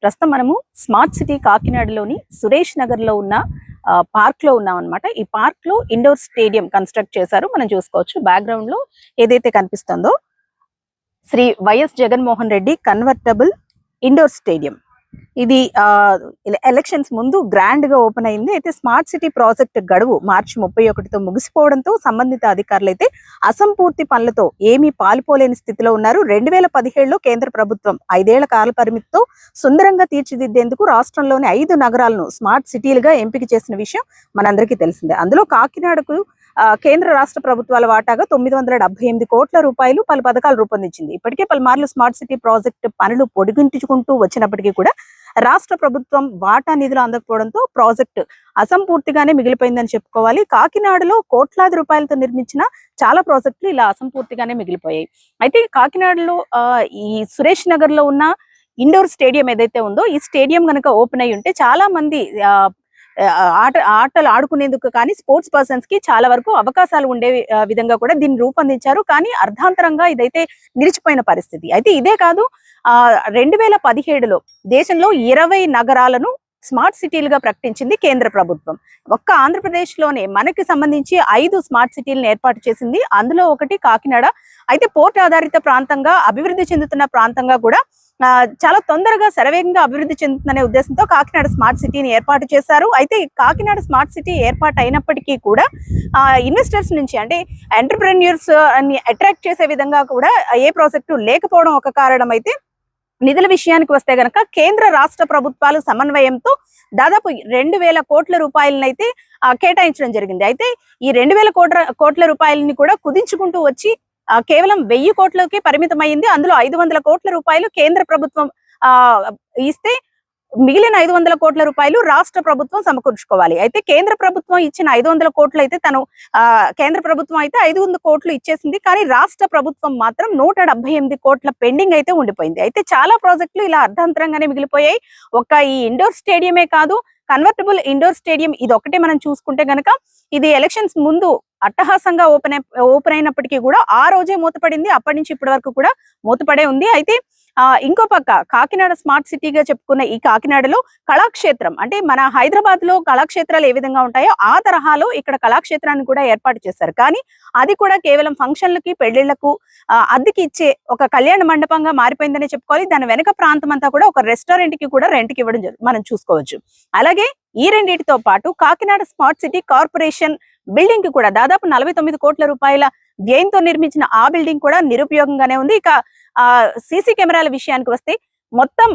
ప్రస్తుతం మనము smart city కాకినాడలోని Suresh Nagar లో ఉన్న పార్క్ లో ఉన్నాం అన్నమాట. ఈ పార్క్ లో ఇండోర్ స్టేడియం కన్స్ట్రక్ట్ చేశారు. మనం చూసుకోవచ్చు బ్యాక్గ్రౌండ్ లో ఏదైతే కనిపిస్తుందో Shri YS Jaganmohan Reddy convertible indoor stadium. ఇది ఎలక్షన్స్ ముందు గ్రాండ్ గా ఓపెన్ అయింది. అయితే స్మార్ట్ సిటీ ప్రాజెక్ట్ గడువు మార్చి 31తో ముగిసిపోవడంతో సంబంధిత అధికారులు అయితే అసంపూర్తి పనులతో ఏమీ పాలుపోలేని స్థితిలో ఉన్నారు. 2017లో కేంద్ర ప్రభుత్వం 5 ఏళ్ల కాల పరిమితితో సుందరంగా తీర్చిదిద్దేందుకు రాష్ట్రంలోని 5 నగరాలను స్మార్ట్ సిటీలుగా ఎంపిక చేసిన విషయం మనందరికీ తెలిసిందే. అందులో కాకినాడకు కేంద్ర రాష్ట్ర ప్రభుత్వాల వాటాగా 978 కోట్ల రూపాయలు పలు పథకాలు రూపొందించింది. ఇప్పటికే పలుమార్లు స్మార్ట్ సిటీ ప్రాజెక్టు పనులు పొడిగించుకుంటూ వచ్చినప్పటికీ కూడా రాష్ట్ర ప్రభుత్వం వాటా నిధులు అందకపోవడంతో ప్రాజెక్టు అసంపూర్తిగానే మిగిలిపోయిందని చెప్పుకోవాలి. కాకినాడలో కోట్లాది రూపాయలతో నిర్మించిన చాలా ప్రాజెక్టులు ఇలా అసంపూర్తిగానే మిగిలిపోయాయి. అయితే కాకినాడలో ఈ సురేష్ నగర్ లో ఉన్న ఇండోర్ స్టేడియం ఏదైతే ఉందో ఈ స్టేడియం కనుక ఓపెన్ అయి ఉంటే చాలా మంది ఆటలు ఆడుకునేందుకు కానీ స్పోర్ట్స్ పర్సన్స్ కి చాలా వరకు అవకాశాలు ఉండే విధంగా కూడా దీన్ని రూపొందించారు. కానీ అర్ధాంతరంగా ఇదైతే నిలిచిపోయిన పరిస్థితి. అయితే ఇదే కాదు, 2017లో దేశంలో 20 నగరాలను స్మార్ట్ సిటీలుగా ప్రకటించింది కేంద్ర ప్రభుత్వం. ఒక్క ఆంధ్రప్రదేశ్ లోనే మనకి సంబంధించి 5 స్మార్ట్ సిటీలను ఏర్పాటు చేసింది. అందులో ఒకటి కాకినాడ. అయితే పోర్ట్ ఆధారిత ప్రాంతంగా అభివృద్ధి చెందుతున్న ప్రాంతంగా కూడా చాలా తొందరగా శరవేగంగా అభివృద్ధి చెందుతుందనే ఉద్దేశంతో కాకినాడ స్మార్ట్ సిటీని ఏర్పాటు చేశారు. అయితే కాకినాడ స్మార్ట్ సిటీ ఏర్పాటు అయినప్పటికీ కూడా ఇన్వెస్టర్స్ నుంచి అంటే ఎంటర్ప్రెన్యూర్స్ అని అట్రాక్ట్ చేసే విధంగా కూడా ఏ ప్రాజెక్టు లేకపోవడం ఒక కారణం. అయితే నిధుల విషయానికి వస్తే గనక కేంద్ర రాష్ట్ర ప్రభుత్వాలు సమన్వయంతో దాదాపు 2000 కోట్ల రూపాయలనైతే కేటాయించడం జరిగింది. అయితే ఈ 2000 కోట్ల రూపాయలని కూడా కుదించుకుంటూ వచ్చి కేవలం 1000 కోట్లకి పరిమితమైంది. అందులో 500 కోట్ల రూపాయలు కేంద్ర ప్రభుత్వం ఇస్తే మిగిలిన 500 కోట్ల రూపాయలు రాష్ట్ర ప్రభుత్వం సమకూర్చుకోవాలి. అయితే కేంద్ర ప్రభుత్వం ఇచ్చిన 500 కోట్లు అయితే కేంద్ర ప్రభుత్వం అయితే 500 కోట్లు ఇచ్చేసింది. కానీ రాష్ట్ర ప్రభుత్వం మాత్రం 178 కోట్ల పెండింగ్ అయితే ఉండిపోయింది. అయితే చాలా ప్రాజెక్టులు ఇలా అర్ధాంతరంగానే మిగిలిపోయాయి. ఈ ఇండోర్ స్టేడియమే కాదు, కన్వర్టబుల్ ఇండోర్ స్టేడియం ఇది ఒకటే మనం చూసుకుంటే గనక ఇది ఎలక్షన్స్ ముందు అట్టహాసంగా ఓపెన్ అయినప్పటికీ కూడా ఆ రోజే మూతపడింది. అప్పటి నుంచి ఇప్పటి వరకు కూడా మూతపడే ఉంది. అయితే ఇంకో పక్క కాకినాడ స్మార్ట్ సిటీగా చెప్పుకున్న ఈ కాకినాడలో కళాక్షేత్రం అంటే మన హైదరాబాద్ లో కళాక్షేత్రాలు ఏ విధంగా ఉంటాయో ఆ తరహాలో ఇక్కడ కళాక్షేత్రాన్ని కూడా ఏర్పాటు చేశారు. కానీ అది కూడా కేవలం ఫంక్షన్లకి పెళ్లిళ్లకు అద్దెకి ఇచ్చే ఒక కళ్యాణ మండపంగా మారిపోయిందనే చెప్పుకోవాలి. దాని వెనక ప్రాంతం అంతా కూడా ఒక రెస్టారెంట్ కి కూడా రెంట్కి ఇవ్వడం మనం చూసుకోవచ్చు. అలాగే ఈ రెండింటితో పాటు Kakinada smart city corporation building కి కూడా దాదాపు 49 కోట్ల రూపాయల వ్యయంతో నిర్మించిన ఆ బిల్డింగ్ కూడా నిరుపయోగంగానే ఉంది. ఇక సీసీ కెమెరాల విషయానికి వస్తే మొత్తం